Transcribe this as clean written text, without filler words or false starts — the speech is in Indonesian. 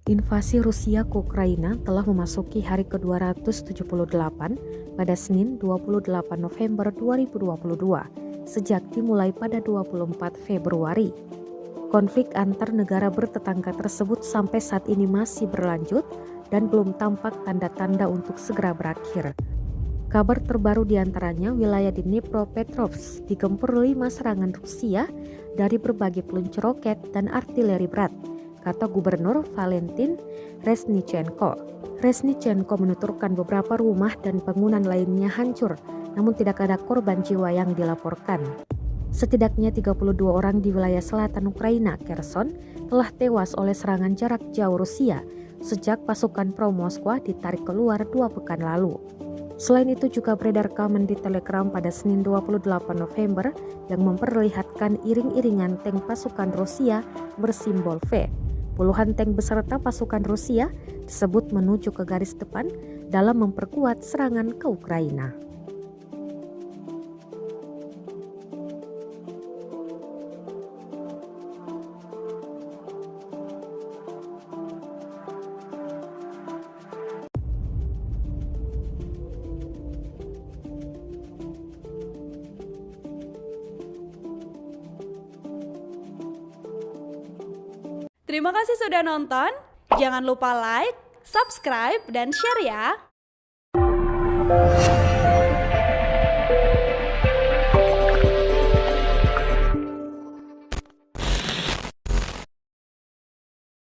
Invasi Rusia ke Ukraina telah memasuki hari ke-278 pada Senin 28 November 2022 sejak dimulai pada 24 Februari. Konflik antar negara bertetangga tersebut sampai saat ini masih berlanjut dan belum tampak tanda-tanda untuk segera berakhir. Kabar terbaru diantaranya wilayah di Dnipropetrovsk digempur 5 serangan Rusia dari berbagai peluncur roket dan artileri berat, kata Gubernur Valentin Reznichenko. Reznichenko menuturkan beberapa rumah dan bangunan lainnya hancur, namun tidak ada korban jiwa yang dilaporkan. Setidaknya 32 orang di wilayah selatan Ukraina, Kherson, telah tewas oleh serangan jarak jauh Rusia sejak pasukan pro-Moskwa ditarik keluar 2 pekan lalu. Selain itu juga beredar rekaman di Telegram pada Senin 28 November yang memperlihatkan iring-iringan tank pasukan Rusia bersimbol V. Puluhan tank beserta pasukan Rusia disebut menuju ke garis depan dalam memperkuat serangan ke Ukraina. Terima kasih sudah nonton. Jangan lupa like, subscribe, dan share ya.